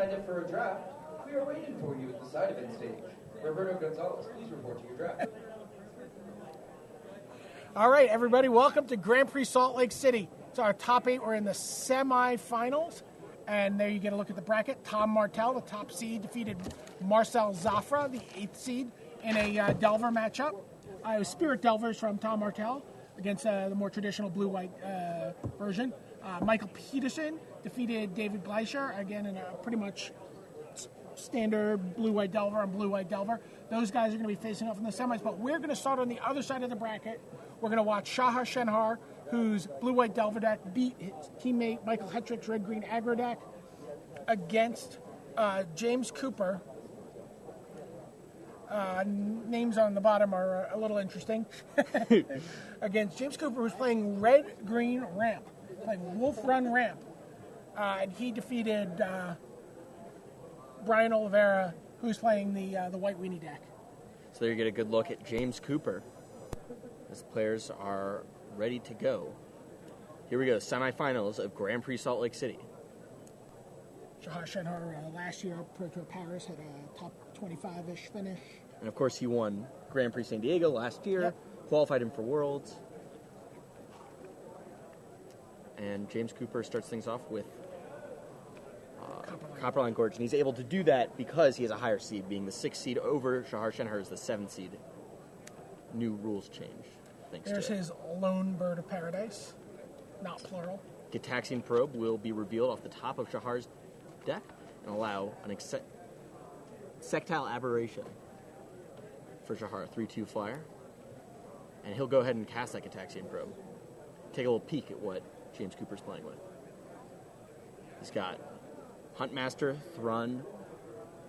signed up for a draft, we are waiting for you at the side event stage. Roberto Gonzalez, please report to your draft. All right, everybody, welcome to Grand Prix Salt Lake City. It's our top 8. We're in the semifinals, and there you get a look at the bracket. Tom Martell, the top seed, defeated Marcel Zafra, the 8th seed, in a Delver matchup. It was Spirit Delvers from Tom Martell against the more traditional blue-white version. Michael Peterson defeated David Gleicher, again in a pretty much standard blue-white Delver and blue-white Delver. Those guys are going to be facing off in the semis, but we're going to start on the other side of the bracket. We're going to watch Shahar Shenhar, whose blue-white Delver deck beat his teammate Michael Hetrick's red-green aggro deck, against James Cooper. Names on the bottom are a little interesting. Against James Cooper, who's playing red-green ramp, playing Wolf Run ramp. And he defeated Brian Oliveira, who's playing the white weenie deck. So there you get a good look at James Cooper. As the players are ready to go. Here we go, semifinals of Grand Prix Salt Lake City. Shahar Shenhar last year, Pro Tour Paris, had a top 25-ish finish. And of course he won Grand Prix San Diego last year, qualified him for Worlds. And James Cooper starts things off with Copperline Gorge, and he's able to do that because he has a higher seed, being the 6th seed over Shahar Shenhar is the 7th seed. New rules change. There's his lone bird of paradise, not plural. Gitaxian Probe will be revealed off the top of Shahar's deck and allow an Sectile Aberration for Shahar, 3/2 flyer. And he'll go ahead and cast that Gitaxian Probe. Take a little peek at what James Cooper's playing with. He's got Huntmaster, Thrun,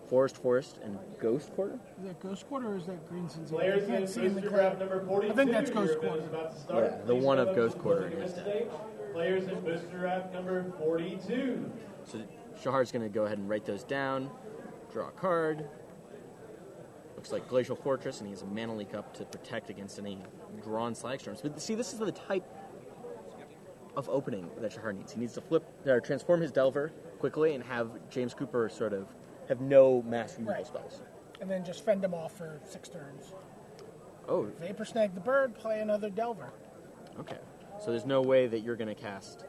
Forest, and Ghost Quarter? Is that Ghost Quarter or is that Green Sins? Players in booster draft number 42. I think that's Ghost Quarter. Yeah, the one of Ghost Quarter in his deck. Players in booster draft number 42. So Shahar's going to go ahead and write those down, draw a card. Looks like Glacial Fortress, and he has a mana leak up to protect against any drawn Slag Storms. But see, this is the type of opening that Shahar needs. He needs to transform his Delver quickly and have James Cooper sort of have no mass removal spells. And then just fend him off for 6 turns. Oh. Vapor Snag the bird, play another Delver. Okay. So there's no way that you're going to cast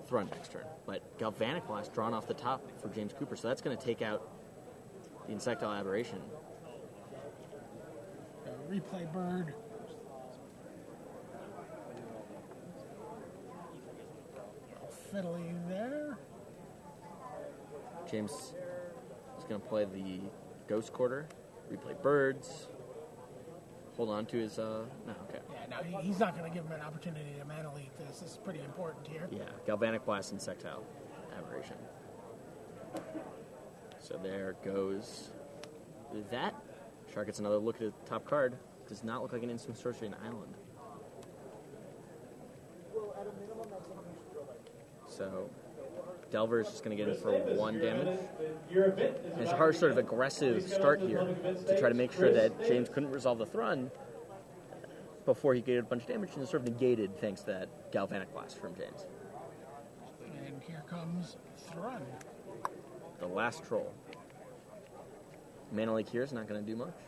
Thrun next turn. But Galvanic Blast drawn off the top for James Cooper, so that's going to take out the Insectile Aberration. Replay bird. Fiddly there. James is going to play the Ghost Quarter, replay birds, hold on to his, no, okay. Yeah, no, he's not going to give him an opportunity to mana leak this. This is pretty important here. Yeah, Galvanic Blast and Sectile Aberration. So there goes that. Shark gets another look at the top card. Does not look like an instant sorcery in Island. So Delver is just going to get in for 1 damage. And Shahar's sort of aggressive start here to try to make sure that James couldn't resolve the Thrun before he gated a bunch of damage, and it's sort of negated thanks to that Galvanic Blast from James. And here comes Thrun. The last troll. Mana Leak here is not going to do much.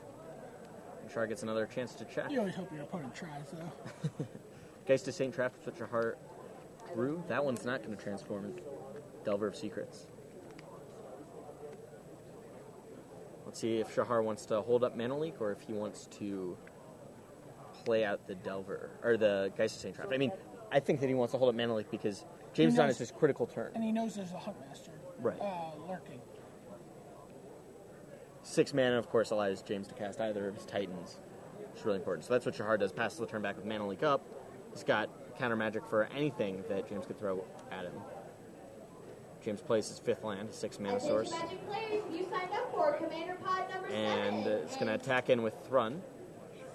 And Shahar gets another chance to check. You always hope your opponent tries, though. Geist to Saint Trapped with Shahar drew. That one's not going to transform Delver of Secrets. Let's see if Shahar wants to hold up Mana Leak or if he wants to play out the Delver, or the Geist to Saint Trapped. I mean, I think that he wants to hold up Mana Leak because James Dunn is his critical turn. And he knows there's a Huntmaster lurking. 6 mana, of course, allows James to cast either of his Titans, which is really important. So that's what Shahar does, passes the turn back with Mana Leak up. He's got counter magic for anything that James could throw at him. James plays his 5th land, 6 mana source. Magic players, you signed up for Commander Pod number 7. And it's going to attack in with Thrun.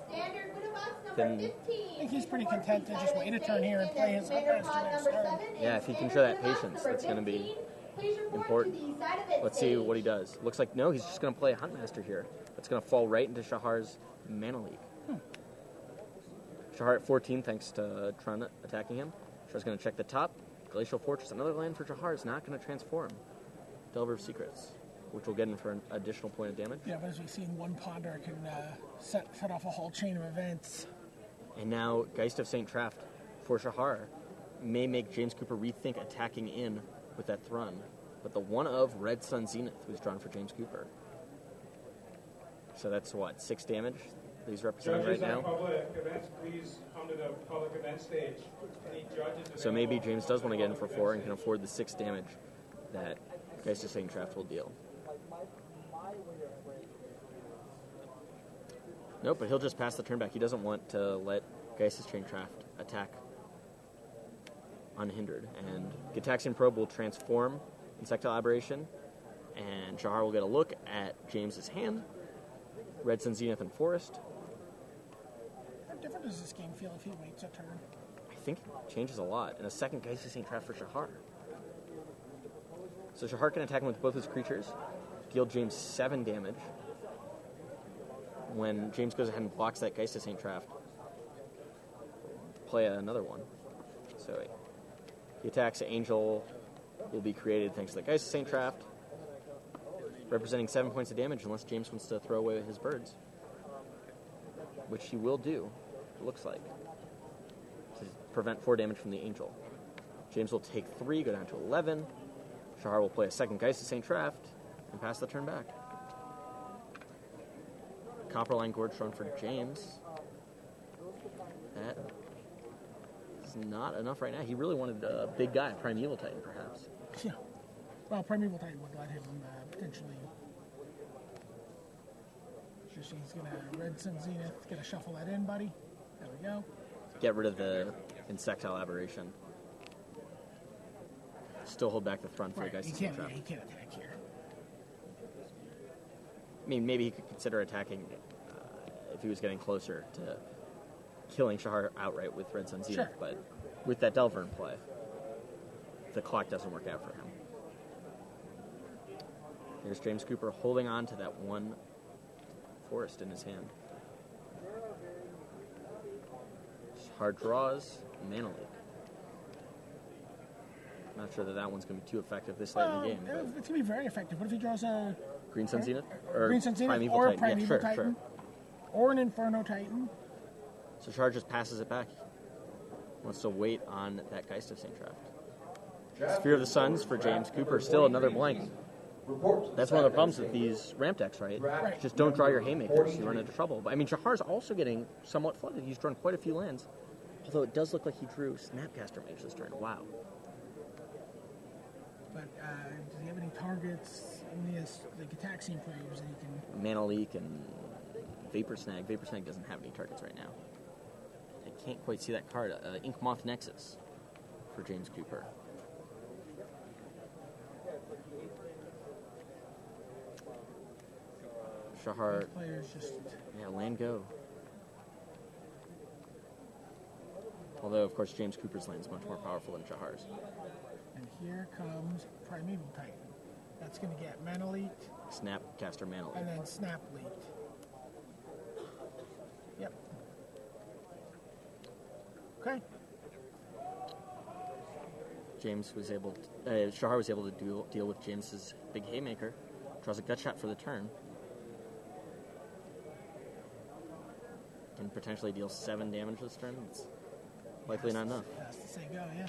Standard Winter Box number 15. I think he's pretty content to just wait a turn here and play his Huntmaster next turn. Yeah, if he can show that patience, that's going to be important. Let's see what he does. Looks like, no, he's just going to play a Huntmaster here. That's going to fall right into Shahar's Mana Leak. Shahar at 14, thanks to Tron attacking him. Shahar's going to check the top. Glacial Fortress, another land for Shahar, is not going to transform. Delver of Secrets, which will get in for an additional point of damage. Yeah, but as we've seen, one ponder can set off a whole chain of events. And now Geist of St. Traft for Shahar may make James Cooper rethink attacking in with that Thrun. But the one of Red Sun Zenith was drawn for James Cooper. So that's what, 6 damage that he's representing right now? Public events, please come to the public event stage. Any judges So maybe James does want to get in for 4 and can afford the 6 damage that Geist of St. Traft will deal. Nope, but he'll just pass the turn back. He doesn't want to let Geist of St. Traft attack unhindered. And Gitaxian Probe will transform Insectile Aberration, and Shahar will get a look at James's hand. Red Sun Zenith and Forest. How different does this game feel if he waits a turn? I think it changes a lot. And a second Geist of St. Traft for Shahar. So Shahar can attack him with both his creatures, deal James 7 damage. When James goes ahead and blocks that Geist of St. Traft, play another one. So he attacks. Angel will be created thanks to the Geist of St. Traft, representing 7 points of damage unless James wants to throw away his birds, which he will do, it looks like, to prevent 4 damage from the Angel. James will take 3, go down to 11. Shahar will play a second Geist of St. Traft and pass the turn back. Copperline Gorge drawn for James. That is not enough right now. He really wanted a big guy, Primeval Titan, perhaps. Yeah. Well, Primeval Titan would let him potentially. Just he's going to Red Sun Zenith, going to shuffle that in, buddy. There we go. Get rid of the Insectile Aberration. Still hold back the Thrun for the Geist of St. Traft. Yeah, he can't attack here. I mean, maybe he could consider attacking if he was getting closer to killing Shahar outright with Red Sun Zenith, Sure. but with that Delver in play, the clock doesn't work out for him. There's James Cooper holding on to that one Forest in his hand. Shahar draws, Mana Leak. Not sure that one's going to be too effective this late in the game. It's going to be very effective. What if he draws a Green Sun Zenith? Green Sun Zenith Primeval or a Titan. Primeval Yeah, Titan? sure. Or an Inferno Titan? So Shahar just passes it back. Wants to wait on that Geist of St. Traft. Sphere of the Suns for James Cooper. Still another blank. That's one of the problems with these ramp decks, right? Just don't draw your haymakers. You run into trouble. But I mean, Shahar's also getting somewhat flooded. He's drawn quite a few lands. Although it does look like he drew Snapcaster Mage this turn. Wow. But does he have any targets in the Gitaxian probes that he can... Mana Leak and Vapor Snag. Vapor Snag doesn't have any targets right now. I can't quite see that card. Ink Moth Nexus for James Cooper. Shahar. Players just... Yeah, land go. Although, of course, James Cooper's land is much more powerful than Shahar's. And here comes Primeval Titan. That's going to get Mana Leaked. Snapcaster Mana Leak. And then Snap Leaked. Yep. Okay. James was able to, Shahar was able to deal with James's big haymaker. Draws a gut shot for the turn. Can potentially deal 7 damage this turn. It's likely not enough. Has to say go, yeah.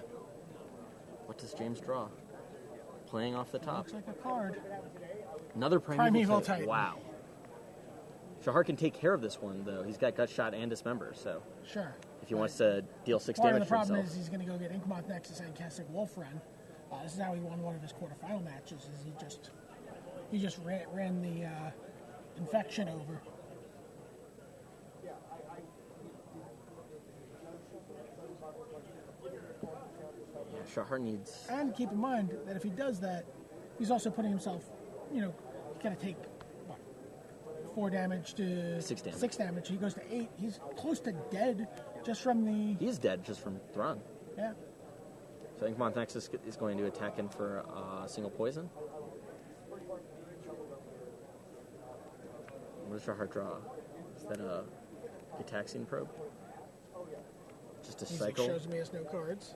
What does James draw? Playing off the top. Looks like a card. Another Primeval Titan. Titan. Wow. Shahar can take care of this one, though. He's got Gut Shot and Dismember, so... Sure. If he wants to deal 6 Part damage of the to problem himself. is he's going to go get Inkmoth Nexus and Cassic Wolf Run. This is how he won one of his quarterfinal matches. Is he just ran the infection over. Yeah, Shahar needs... And keep in mind that if he does that, he's also putting himself, he's got to take, 4 damage to... 6 damage. 6 damage. He goes to 8. He's close to dead just from the... He is dead just from Thrun. Yeah. So Inkmoth Nexus is going to attack in for a single poison. What does Shahar draw? Is that a Gitaxian Probe? Just a cycle. Shows me has no cards.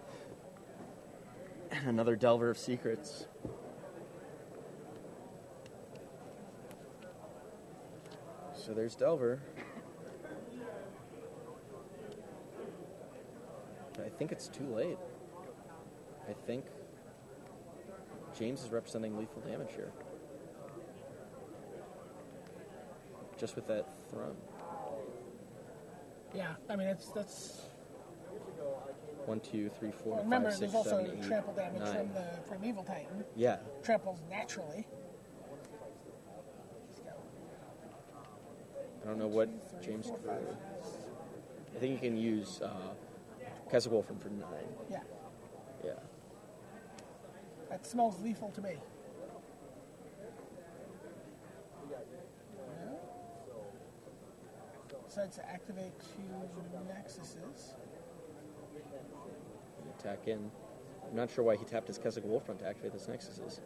And another Delver of Secrets. So there's Delver. I think it's too late. I think James is representing lethal damage here. Just with that Thrun. Yeah, I mean, that's 1, 2, 3, 4, well, remember, 5, 6, there's also 7, 8, trample damage 9. from the Primeval Titan. Yeah. Tramples naturally. I don't know what James drew. I think you can use Keswick Wolfram for 9. Yeah. Yeah. That smells lethal to me. Decides to activate 2 Nexuses. Attack in. I'm not sure why he tapped his Keswick Wolfram to activate this Nexuses.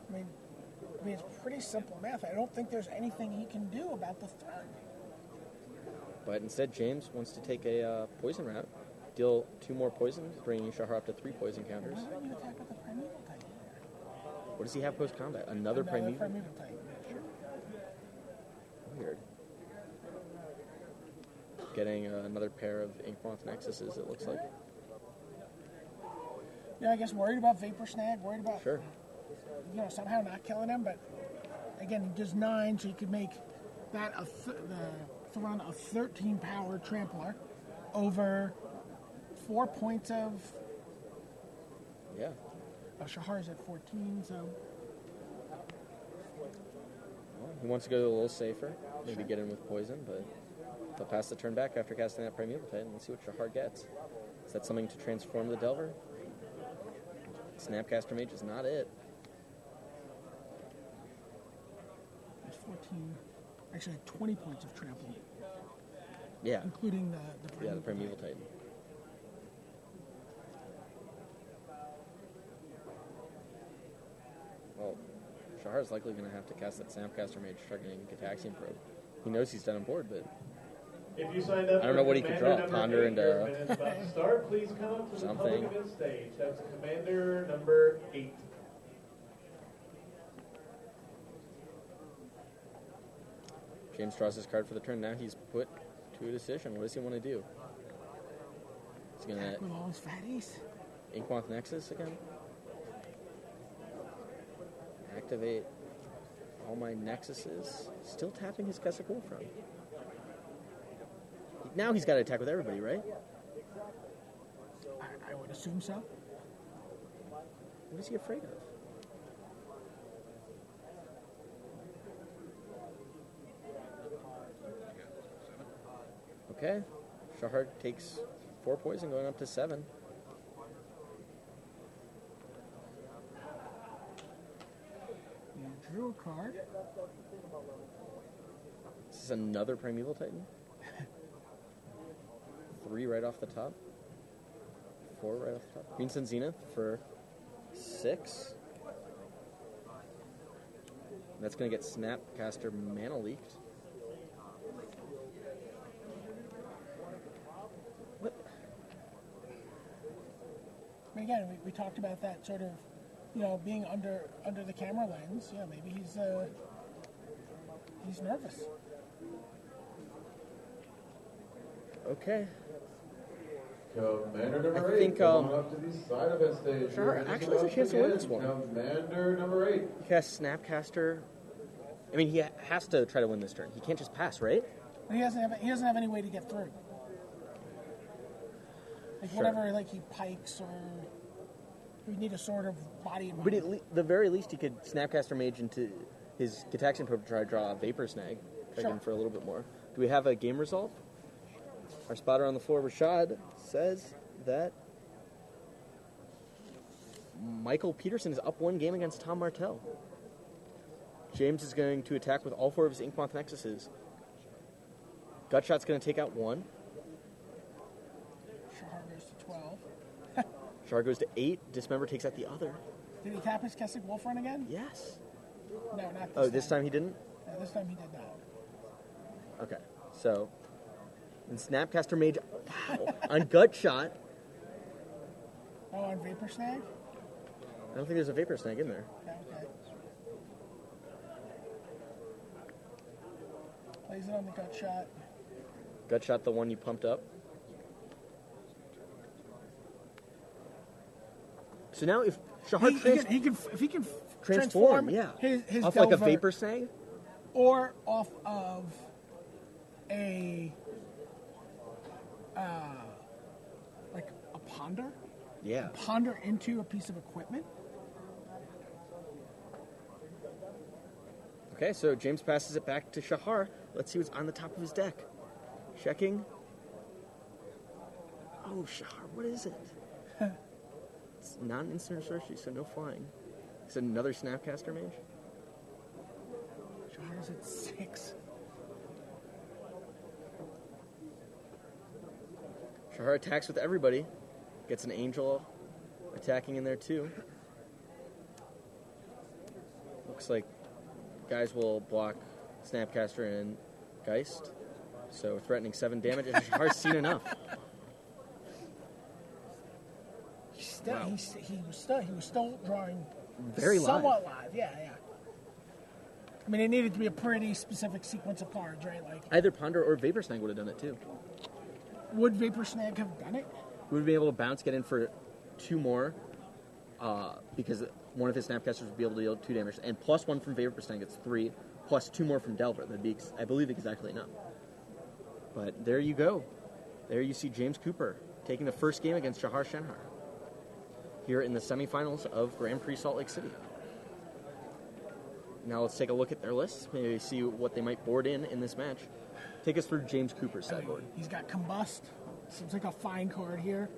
I mean, it's pretty simple math. I don't think there's anything he can do about the Thrun. But instead, James wants to take a poison route, deal 2 more poisons, bringing Shahar up to 3 poison counters. Why don't you attack with the Primeval Titan? What does he have post-combat? Another Primeval? Primeval Titan. Sure. Weird. Getting another pair of Inkmoth Nexuses, it looks like. Yeah, I guess worried about Vapor Snag, worried about Sure. Somehow not killing him, but again, he does 9, so you could make that the Thrun a 13 power trampler over 4 points of. Yeah. Shahar's at 14, so. Well, he wants to go a little safer, maybe get in with poison, but they'll pass the turn back after casting that Primeval Titan. Let's see what Shahar gets. Is that something to transform the Delver? Snapcaster Mage is not it. It's 14. Actually, 20 points of trample. Yeah. Including the Primeval Titan. Well, Shahar's likely going to have to cast that Snapcaster Mage targeting Gataxian Probe. He knows he's done on board, but If you signed up I don't know for what he could draw. Commander Ponder number 8, your minute is about to start. Please come up to the something. public event stage. That's Commander number 8. James draws his card for the turn. Now he's put to a decision. What does he want to do? He's going to with all his fatties. Inkmoth Nexus again? Activate all my Nexuses. Still tapping his Keswick Wolfram. Now he's got to attack with everybody, right? I would assume so. What is he afraid of? Okay. Shahar takes 4 poison, going up to 7. You drew a card. This is another Primeval Titan. 3 right off the top. 4 right off the top. Green Sun Zenith for 6. That's going to get Snapcaster Mana Leaked. What? I mean, again, we talked about that sort of, being under the camera lens. Yeah, maybe he's nervous. Okay. Commander number I 8, think, come on up to the side event stage. Sure, actually has a chance to win this one. Commander number 8. He casts Snapcaster. I mean, he has to try to win this turn. He can't just pass, right? But he doesn't have any way to get through. Like Sure. whatever, he pikes or we need a sort of body. But at the very least, he could Snapcaster Mage into his Gataxian Probe to try to draw a Vapor Snag, Sure. for a little bit more. Do we have a game result? Our spotter on the floor, Rashad, says that Michael Peterson is up 1 game against Tom Martell. James is going to attack with all 4 of his Inkmoth Nexuses. Gutshot's going to take out 1. Shahar goes to 12. Shahar goes to 8. Dismember takes out the other. Did he tap his Keswick Wolfram again? Yes. No, not this time. Oh, this time he didn't? No, this time he did not. Okay, so... And Snapcaster Mage, wow, on Gutshot. Oh, on Vapor Snag? I don't think there's a Vapor Snag in there. Yeah, okay. Plays it on the gut shot. Gut shot, the one you pumped up. So now if Shahar If he can transform, yeah, his off Delver, like a vapor snag, or off of a like a ponder, yeah. ponder into a piece of equipment. Okay, so James passes it back to Shahar. Let's see what's on the top of his deck. Checking. Oh, Shahar, what is it? It's not an instant sorcery, so no flying. It's another Snapcaster Mage. Shahar's at 6. Shahar attacks with everybody. Gets an Angel attacking in there too. Looks like guys will block Snapcaster and Geist. So threatening 7 damage, and Shahar's seen enough. Wow. He was still drawing very somewhat live. Yeah. I mean, it needed to be a pretty specific sequence of cards, right? Like either Ponder or Vapor Snag would have done it too. Would Vapor Snag have done it? Would be able to bounce, get in for 2 more, because one of his Snapcasters would be able to deal 2 damage, and plus 1 from Vapor Snag gets 3, plus 2 more from Delver. That'd be, I believe, exactly enough. But there you go. There you see James Cooper taking the first game against Shahar Shenhar here in the semifinals of Grand Prix Salt Lake City. Now let's take a look at their lists, maybe see what they might board in this match. Take us through James Cooper's sideboard. He's got Combust. Seems like a fine card here.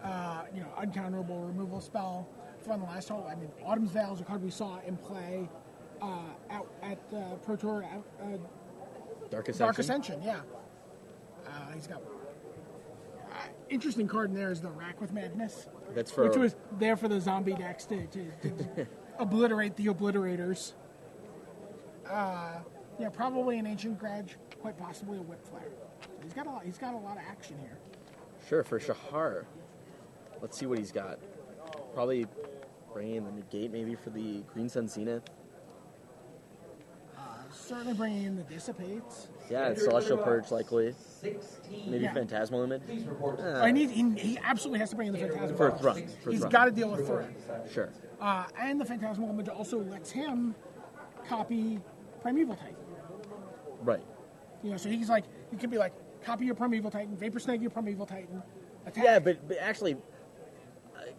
Uncounterable removal spell from the last hole. I mean, Autumn's Veil is a card we saw in play out at Pro Tour. Dark Ascension, yeah. He's got interesting card in there is the Rack with Madness. That's for which was there for the zombie decks to obliterate the obliterators. Probably an Ancient Grudge, quite possibly a Whip Flare. So he's got a lot of action here. Sure, for Shahar. Let's see what he's got. Probably bringing in the Negate maybe for the Green Sun Zenith. Certainly bringing in the Dissipates. Yeah, Celestial Purge likely. 16. Maybe Phantasmal Image. He absolutely has to bring in the Phantasmal For Image. Thrun. He's got to deal with Thrun. Sure. And the Phantasmal Image also lets him copy Primeval Titan. Right. So he's like, he can be like, copy your Primeval Titan, Vapor Snag your Primeval Titan, attack. Yeah, but actually,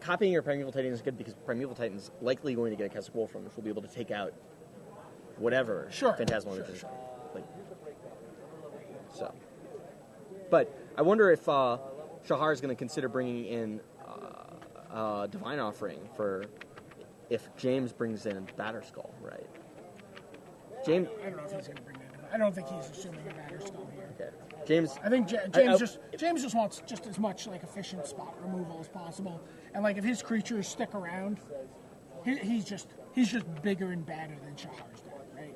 copying your Primeval Titan is good because Primeval Titan is likely going to get a Cast Wolfram, which will be able to take out whatever Phantasmal Image is. So. But I wonder if Shahar is going to consider bringing in Divine Offering for if James brings in Batterskull, right? James. I don't know if he's going to bring that in. I don't think he's assuming a Batterskull here. Okay. James. I think James just wants just as much like efficient spot removal as possible, and like if his creatures stick around, he's just bigger and badder than Shahar's deck, right?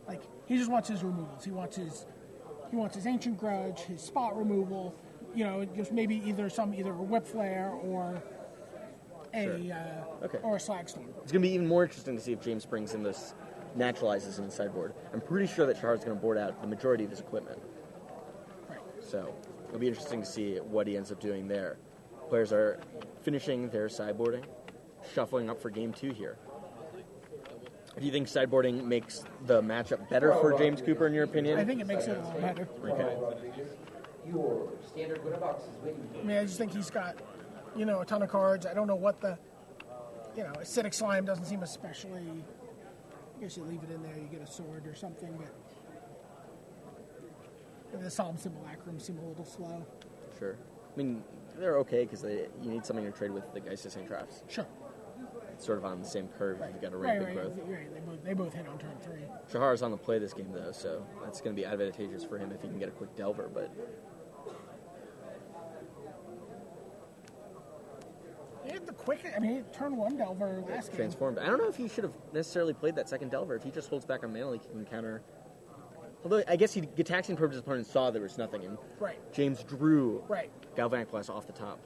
Like he just wants his removals. He wants his Ancient Grudge, his spot removal. Just maybe either a Whip Flare or or a Slag Storm. It's going to be even more interesting to see if James brings in this naturalizes in the sideboard. I'm pretty sure that Shahar's going to board out the majority of his equipment. Right. So it'll be interesting to see what he ends up doing there. Players are finishing their sideboarding, shuffling up for game 2 here. Do you think sideboarding makes the matchup better for James Cooper, in your opinion? I think it makes it a lot better. Okay. Your standard winner box is waiting. I mean, I just think he's got, a ton of cards. I don't know what Acidic Slime doesn't seem especially. I guess you leave it in there, you get a sword or something, but the Solemn Simulacrum seem a little slow. Sure. I mean, they're okay because you need something to trade with the Geist of St. Traps. Sure. It's sort of on the same curve. You've got a rampant growth. Right. They both hit on turn 3. Shahar's on the play this game, though, so that's going to be advantageous for him if he can get a quick Delver, but... He had the turn 1 Delver last game. Transformed. I don't know if he should have necessarily played that second Delver. If he just holds back on mana, he can counter... Although, I guess Gitaxian Probed his opponent saw there was nothing, and James drew Galvanic Blast off the top.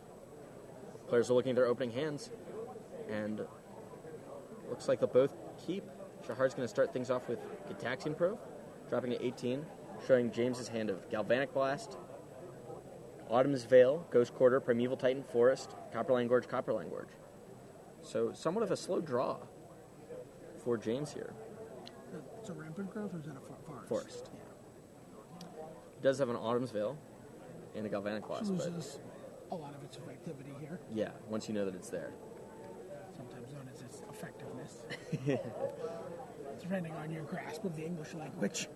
Players are looking at their opening hands, and looks like they'll both keep. Shahar's going to start things off with Gitaxian Probe, dropping to 18, showing James's hand of Galvanic Blast, Autumn's Veil, Ghost Quarter, Primeval Titan, Forest, Copperline Gorge, Copperline Gorge. So somewhat of a slow draw for James here. It's a rampant growth, or is it a forest? Forest. Yeah. It does have an Autumn's Veil and a Galvanic Blast. It loses a lot of its effectivity here. Yeah, once you know that it's there. Sometimes known as its effectiveness. Depending on your grasp of the English language.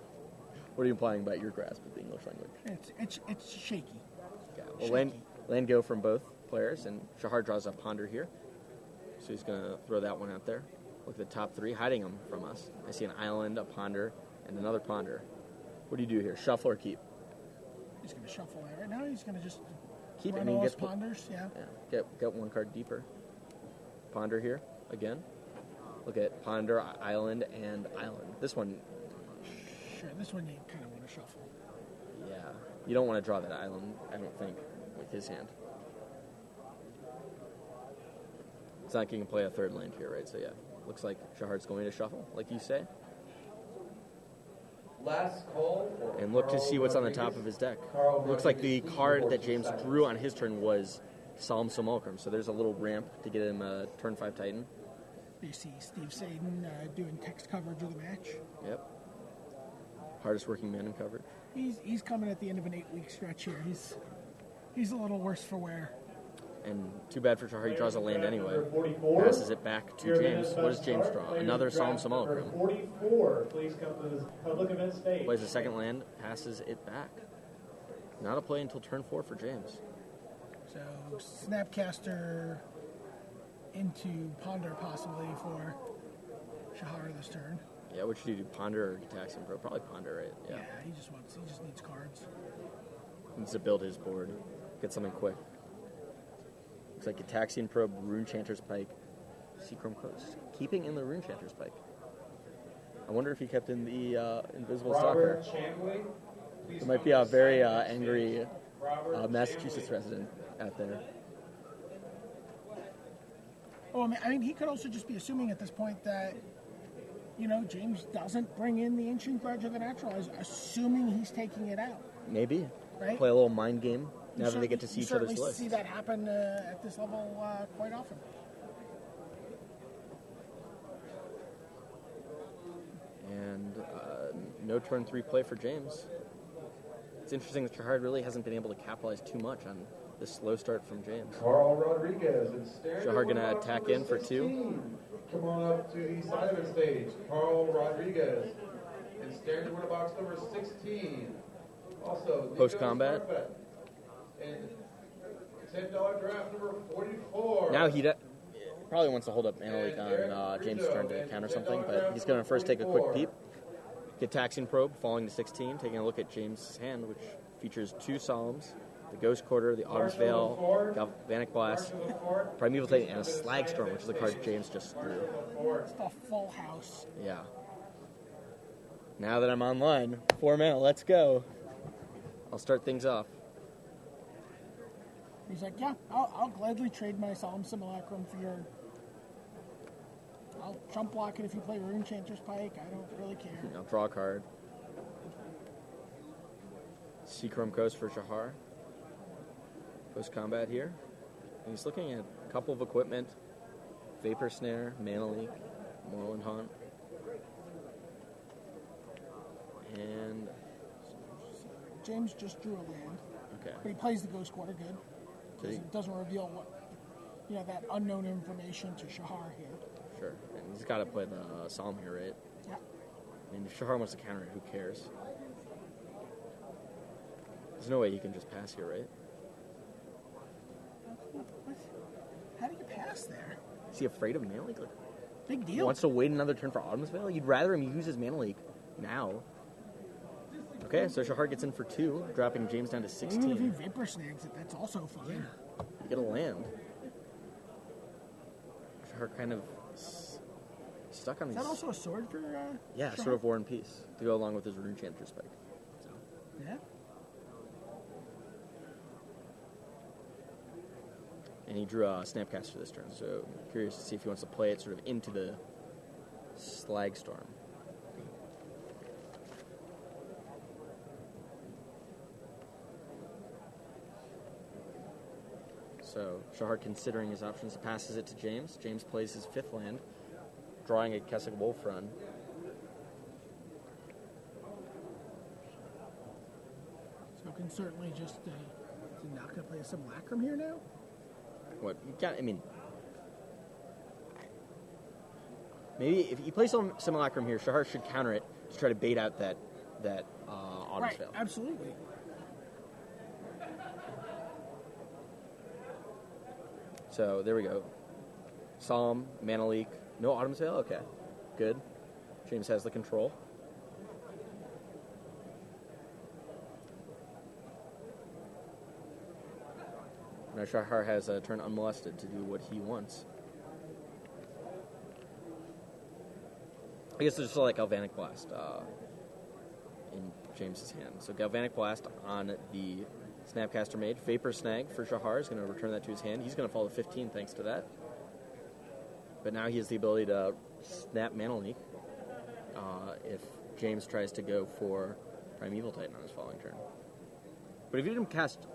What are you implying about your grasp of the English language? It's shaky. Yeah. Well, land go from both players, and Shahar draws a Ponder here. So he's going to throw that one out there. Look at the top three, hiding them from us. I see an Island, a Ponder, and another Ponder. What do you do here? Shuffle or keep? He's going to shuffle that right now. He's going to just keep. run I mean, all his Ponders. Yeah. Get one card deeper. Ponder here again. Look at Ponder, Island, and Island. This one. Sure, this one you kind of want to shuffle. Yeah. You don't want to draw that Island, I don't think, with his hand. It's not like he can play a third land here, right? So, yeah. Looks like Shahar's going to shuffle, like you say. Last call for and look to see what's on the top of his deck. Looks like the card that James drew on his turn was Solemn Simulacrum. So there's a little ramp to get him a turn 5 Titan. You see Steve Sadin doing text coverage of the match. Yep. Hardest working man in coverage. He's coming at the end of an 8-week stretch here. He's a little worse for wear. And too bad for Shahar, he draws a land anyway. Passes it back to James. What does James draw? Another Solemn Simulacrum. 44, please come to the public event stage. Plays a second land, passes it back. Not a play until turn 4 for James. So, Snapcaster into Ponder possibly for Shahar this turn. Yeah, what should you do? Ponder or Gitaxian Pro? Probably Ponder, right? Yeah, he just needs cards. Needs to build his board. Get something quick. Looks like Gitaxian Probe, Rune Chanter's Pike, Seachrome Coast. Keeping in the Rune Chanter's Pike. I wonder if he kept in the Invisible Stalker. There might be a very angry Massachusetts resident out there. Oh, I mean, he could also just be assuming at this point that, James doesn't bring in the Ancient Grudge of the Naturalized, assuming he's taking it out. Maybe. Right? Play a little mind game. Now that they get to see each other's lists. You certainly see that happen at this level quite often. And no turn 3 play for James. It's interesting that Shahar really hasn't been able to capitalize too much on this slow start from James. Carl Rodriguez and Shahar going to attack in for 2. Come on up to the side of the stage. Carl Rodriguez and standard winner box number 16. Also, post combat. And $10 draft number 44. Now he probably wants to hold up Mana Leak on James' turn to counter something, but he's going to first take a quick peep. Gitaxian Probe falling to 16, taking a look at James' hand, which features 2 Solemns, the Ghost Quarter, the Autumn's Veil, Galvanic Blast, Primeval Titan, and a Slag Storm, which is the card James just drew. It's the full house. Yeah. Now that I'm online, 4 mana, let's go. I'll start things off. He's like, yeah, I'll gladly trade my Solemn Simulacrum for your... I'll jump block it if you play Rune Chanter's Pike. I don't really care. I'll draw a card. Seachrome Coast for Shahar. Post combat here. And he's looking at a couple of equipment. Vapor Snare, Mana Leak, Moorland Haunt. And... James just drew a land. Okay. But he plays the Ghost Quarter good. Because it doesn't reveal what, that unknown information to Shahar here. Sure. And he's got to play the Solemn here, right? Yeah. I mean, if Shahar wants to counter it, who cares? There's no way he can just pass here, right? How do you pass there? Is he afraid of Mana Leak? Big deal. He wants to wait another turn for Autumn's Veil? You'd rather him use his Mana Leak now. Okay, so Shahar gets in for 2, dropping James down to 16. Even if he Vapor Snags it, that's also fine. Yeah. You get a land. Shahar kind of stuck on these. Is that also a sword for yeah, Shahar? Sword of War and Peace, to go along with his Rune Chanter's Pike. So. Yeah. And he drew a Snapcaster this turn, so I'm curious to see if he wants to play it sort of into the Slag Storm. So Shahar, considering his options, passes it to James. James plays his 5th land, drawing a Keswick Wolf Run. So can certainly just, is he not going to play a Simulacrum here now? What? I mean, maybe if he plays some Simulacrum here, Shahar should counter it to try to bait out that Autumn's Right, Veil. absolutely. So there we go. Solemn, Mana Leak, no Autumn's Veil? Okay, good. James has the control. Now Shahar has a turn unmolested to do what he wants. I guess there's just like Galvanic Blast in James's hand. So Galvanic Blast on the Snapcaster Mage. Vapor Snag for Shahar is going to return that to his hand. He's going to fall to 15 thanks to that. But now he has the ability to snap Mana Leak if James tries to go for Primeval Titan on his following turn. But if you didn't cast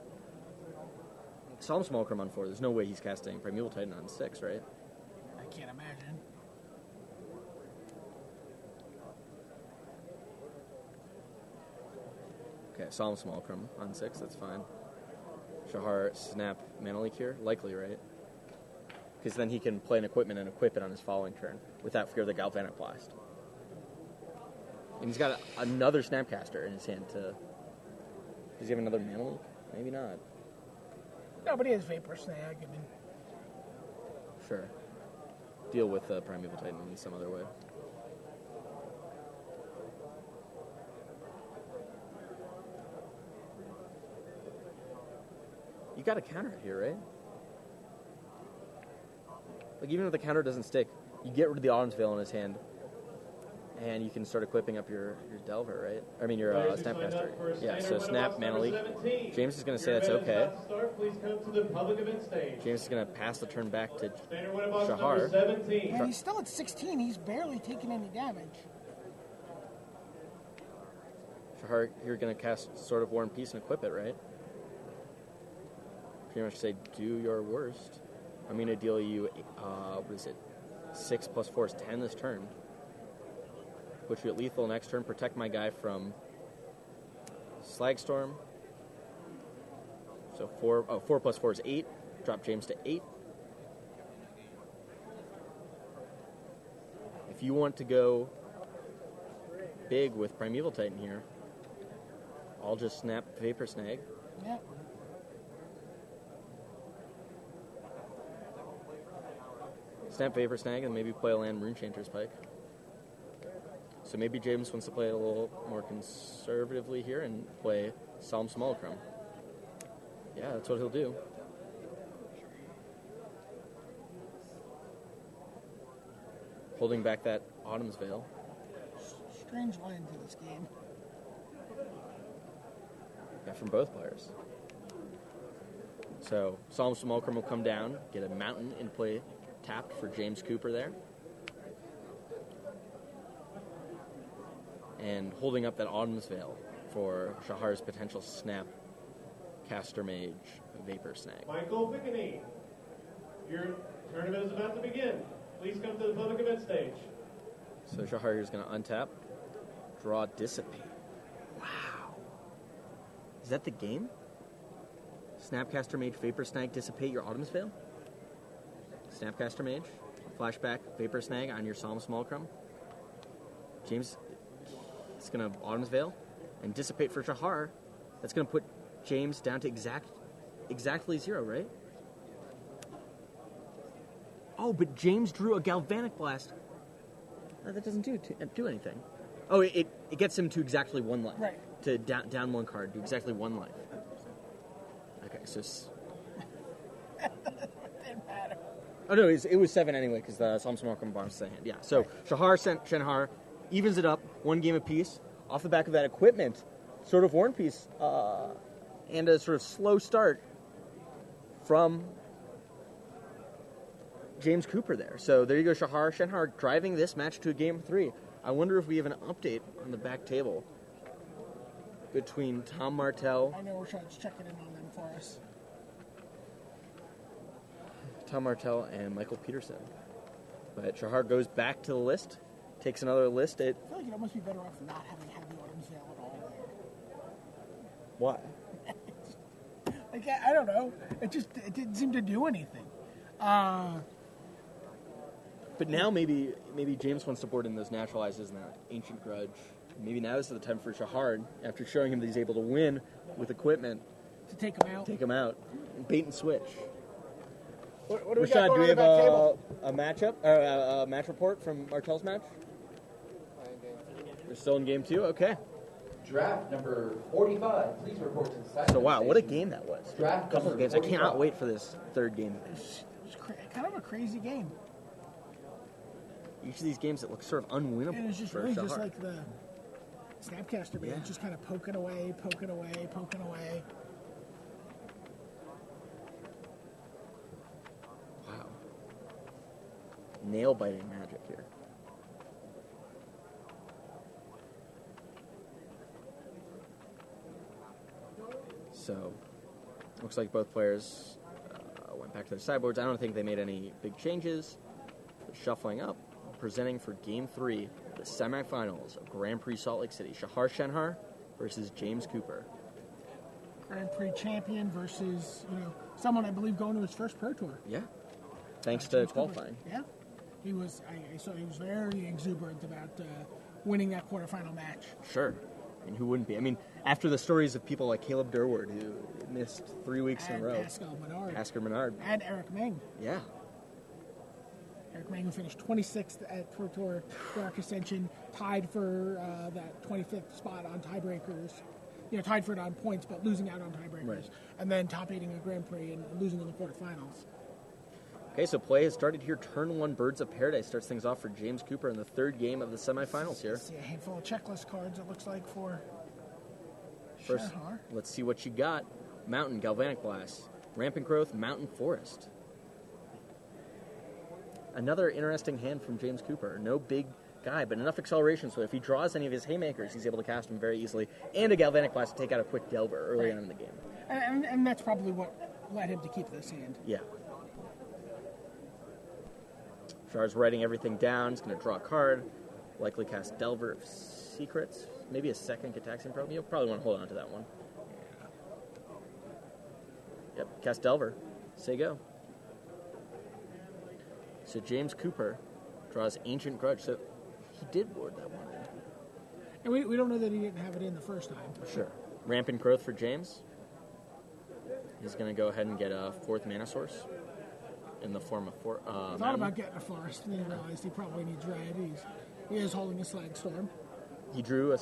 Solemn Smallcrum on 4, there's no way he's casting Primeval Titan on 6, right? I can't imagine. Okay, Solemn Smallcrum on 6, that's fine. Shahar snap Mana Leak here? Likely, right? Because then he can play an equipment and equip it on his following turn without fear of the Galvanic Blast. And he's got another Snapcaster in his hand to... Does he have another Mana Leak? Maybe not. No, but he has Vapor Snag. I mean, Sure. Deal with Primeval Titan in some other way. You got to counter it here, right? Like, even if the counter doesn't stick, you get rid of the Autumn's Veil in his hand, and you can start equipping up your Delver, right? I mean, your Snapcaster. Yeah, so snap, Mana Leak. James is going to say that's okay. James is going to pass the turn back to Shahar. and he's still at 16. He's barely taking any damage. Shahar, you're going to cast Sword of War and Peace and equip it, right? Pretty much say, do your worst. I'm going to deal you, 6 plus 4 is 10 this turn. Put you at lethal next turn, protect my guy from Slagstorm. So 4 plus 4 is 8. Drop James to 8. If you want to go big with Primeval Titan here, I'll just snap Vapor Snag. Yeah. Snap Vapor Snag and maybe play a land Runechanter's Pike. So maybe James wants to play a little more conservatively here and play Solemn Smallcrum. Yeah, that's what he'll do. Holding back that Autumn's Veil. Strange line to this game. Yeah, from both players. So Solemn Smallcrum will come down, get a mountain in play tapped for James Cooper there. And holding up that Autumn's Veil for Shahar's potential snap Caster Mage Vapor Snag. Michael Piccini, your tournament is about to begin. Please come to the public event stage. So Shahar is going to untap, draw Dissipate. Wow. Is that the game? Snapcaster Mage Vapor Snag Dissipate your Autumn's Veil? Snapcaster Mage, flashback Vapor Snag on your Solemn Smallcrum. James is going to Autumn's Veil and Dissipate for Shahar. That's going to put James down to exactly 0, right? Oh, but James drew a Galvanic Blast. That doesn't do anything. Oh, it gets him to exactly 1 life. Right. To down 1 card, do exactly 1 life. Okay, so... Didn't matter. Oh, no, it was 7 anyway, because the Solemn Smallcrum bombs to the hand. Yeah, so Shahar sent Shenhar, evens it up, 1 game apiece, off the back of that equipment, sort of War and Peace, and a sort of slow start from James Cooper there. So there you go, Shahar. Shenhar driving this match to a game 3. I wonder if we have an update on the back table between Tom Martell. I know Rashad's checking in on them for us. Tom Martell and Michael Peterson. But Shahar goes back to the list, takes another list. I feel like you'd almost be better off not having had the Autumn Veil at all there. Why? Like, I don't know. It didn't seem to do anything. But now maybe James wants to board in those naturalizes and that Ancient Grudge. Maybe now is the time for Shahar, after showing him that he's able to win with equipment, To take him out. Bait and switch. What do we got Rashad, do going we on the have back table? a matchup, or a match report from Martell's match? We're still in game 2? Okay. Draft number 45. Please report to the side. So, wow, what a game that was. Draft A couple of number games. I cannot 45. wait for this third game. It's kind of a crazy game. Each of these games, it looks sort of unwinnable And it's just for really Shahar. just like the Snapcaster man, just kind of poking away. Wow. Nail-biting magic here. So, looks like both players went back to their sideboards. I don't think they made any big changes. They're shuffling up, presenting for Game 3, the semifinals of Grand Prix Salt Lake City. Shenhar versus James Cooper. Grand Prix champion versus, someone I believe going to his first Pro Tour. Yeah. Thanks to James Cooper. qualifying. Yeah. He was, I saw he was very exuberant about winning that quarterfinal match. Sure. And who wouldn't be? I mean, after the stories of people like Caleb Durward, who missed 3 weeks in a row. Pascal Menard. And Eric Meng. Yeah. Eric Meng, who finished 26th at Pro Tour Dark Ascension, tied for that 25th spot on tiebreakers. Tied for it on points, but losing out on tiebreakers. Right. And then top-8ing a Grand Prix and losing in the quarterfinals. Okay, so play has started here. Turn 1, Birds of Paradise starts things off for James Cooper in the third game of the semifinals here. See a handful of checklist cards, it looks like, for First, Shahar. let's see what you got. Mountain, Galvanic Blast, Rampant Growth, Mountain Forest. Another interesting hand from James Cooper. No big guy, but enough acceleration, so if he draws any of his haymakers, he's able to cast them very easily. And a Galvanic Blast to take out a quick Delver early on in the game. And that's probably what led him to keep this hand. Yeah. Shahar's writing everything down. He's going to draw a card. Likely cast Delver of Secrets. Maybe a second Gitaxian Probe. You'll probably want to hold on to that one. Yep, cast Delver. Say go. So James Cooper draws Ancient Grudge. So he did board that one in. And we don't know that he didn't have it in the first time. Sure. Rampant Growth for James. He's going to go ahead and get a 4th mana source in the form of I thought about getting a forest, and then realized he probably needs red. He is holding a Slag Storm. He drew a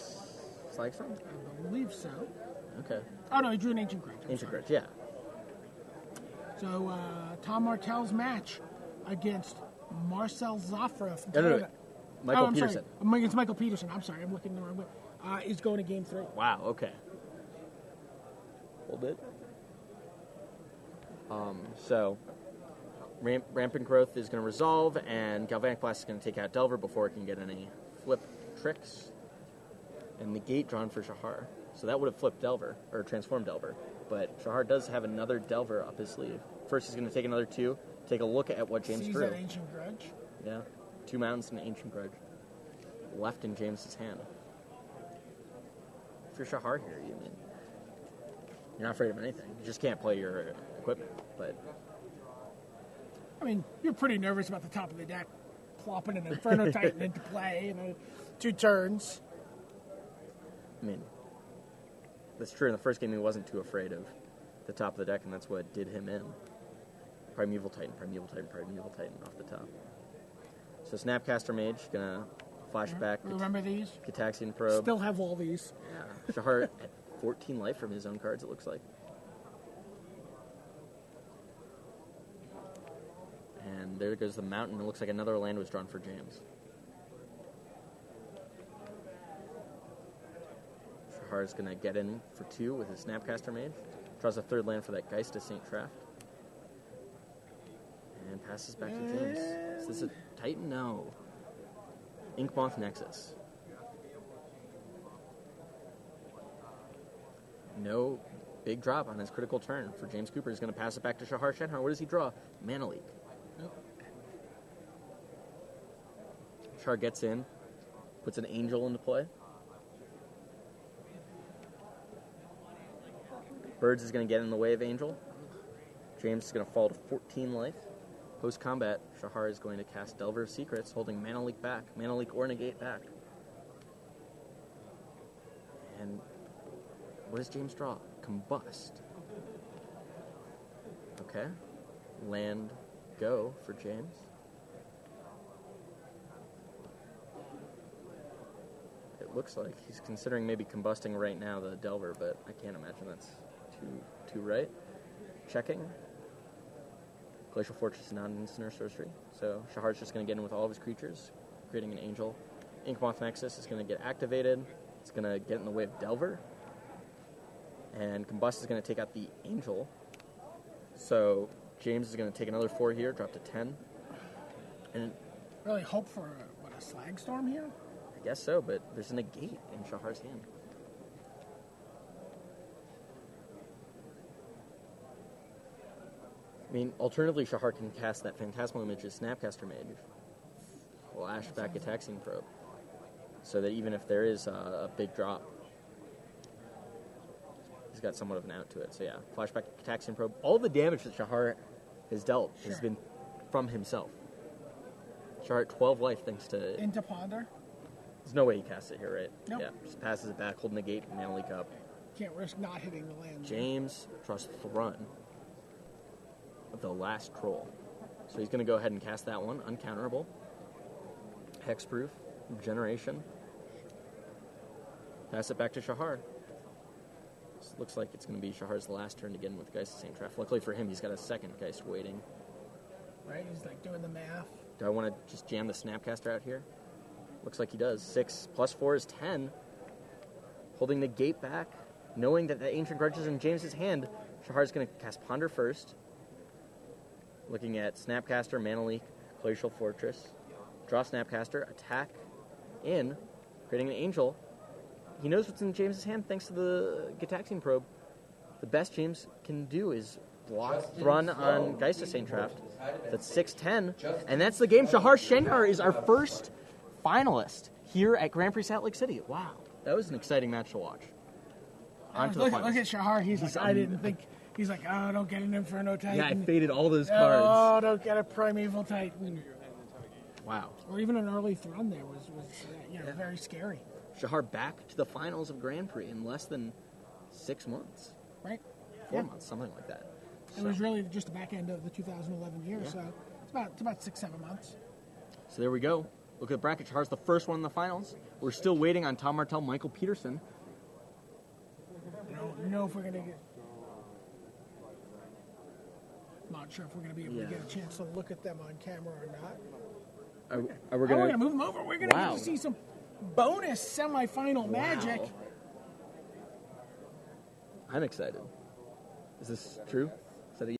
Slag Storm? I believe so. Okay. Oh, no, he drew an Ancient Grudge. Ancient Grudge, yeah. So, Tom Martell's match against Marcel Zafra from No. Canada. Michael I'm Peterson. Sorry. Against Michael Peterson. I'm sorry, I'm looking the wrong way. Is going to Game 3. Wow, okay. Hold it. So, Rampant Growth is going to resolve, and Galvanic Blast is going to take out Delver before it can get any flip tricks. And negate drawn for Shahar. So that would have flipped Delver, or transformed Delver. But Shahar does have another Delver up his sleeve. First, he's going to take another 2, take a look at what James Sees drew. that Ancient Grudge. Yeah, 2 mountains and an Ancient Grudge. Left in James's hand. If you're Shahar here, you're not afraid of anything. You just can't play your equipment. But I mean, you're pretty nervous about the top of the deck, plopping an Inferno Titan into play in 2 turns. I mean, that's true. In the first game, he wasn't too afraid of the top of the deck, and that's what did him in. Primeval Titan, Primeval Titan, Primeval Titan off the top. So Snapcaster Mage, gonna flashback. Remember these? Gitaxian Probe. Still have all these. Yeah. Shahar at 14 life from his own cards, it looks like. And there goes the mountain. It looks like another land was drawn for James. Shahar's going to get in for 2 with his Snapcaster Mage. Draws a 3rd land for that Geist of St. Traft. And passes back to James. Is this a Titan? No. Inkmoth Nexus. No big drop on his critical turn for James Cooper. He's going to pass it back to Shahar Shenhar. What does he draw? Mana Leak. Shahar gets in, puts an angel into play. Birds is going to get in the way of angel. James is going to fall to 14 life. Post-combat, Shahar is going to cast Delver of Secrets, holding Mana Leak back. Mana Leak or Negate back. And what does James draw? Combust. Okay. Land go for James. It looks like he's considering maybe combusting right now the Delver, but I can't imagine that's too right. Checking. Glacial Fortress is not an instant or sorcery, so Shahar's just going to get in with all of his creatures, creating an angel. Inkmoth Nexus is going to get activated. It's going to get in the way of Delver. And Combust is going to take out the angel. So James is going to take another 4 here, drop to 10. And Really hope for a Slag Storm here? I guess so, but there's a negate in Shahar's hand. I mean, alternatively, Shahar can cast that Phantasmal Image as Snapcaster Mage, flashback a Taxing Probe, so that even if there is a big drop, he's got somewhat of an out to it. So yeah, flashback Taxing Probe. All the damage that Shahar has dealt has been from himself. Shahar at 12 life thanks to... Into Ponder? There's no way he casts it here, right? Nope. Yeah, just passes it back, hold negate, Mana Leak up. Can't risk not hitting the land. James draws Thrun of the last troll. So he's going to go ahead and cast that one, uncounterable. Hexproof, Regeneration. Pass it back to Shahar. This looks like it's going to be Shahar's last turn to get in with Geist of St. Traff. Luckily for him, he's got a second Geist waiting. Right, he's like doing the math. Do I want to just jam the Snapcaster out here? Looks like he does. 6 plus 4 is 10. Holding the gate back, knowing that the Ancient Grudge is in James's hand, Shahar's going to cast Ponder first. Looking at Snapcaster, Mana Leak, Glacial Fortress. Draw Snapcaster, attack in, creating an angel. He knows what's in James's hand thanks to the Gitaxian Probe. The best James can do is block Thrun on Geist of St. Traff. That's 6-10. And that's the game. Shahar Shenhar is our first finalist here at Grand Prix Salt Lake City. Wow. That was an exciting match to watch. Look at Shahar. He's like, I didn't think... He's like, oh, don't get an Inferno Titan. Yeah, I faded all those cards. Oh, don't get a Primeval Titan. Wow. Or even an early Thrun there was very scary. Shahar back to the finals of Grand Prix in less than 6 months. Right? 4 months, something like that. It was really just the back end of the 2011 year, so it's about 6-7 months. So there we go. Look at the bracket. Shahar's the first one in the finals. We're still waiting on Tom Martell, Michael Peterson. I don't know if we're going to get... Not sure if we're going to be able to get a chance to look at them on camera or not. We're going to move them over. We're going to get to see some bonus semifinal magic. I'm excited. Is this true?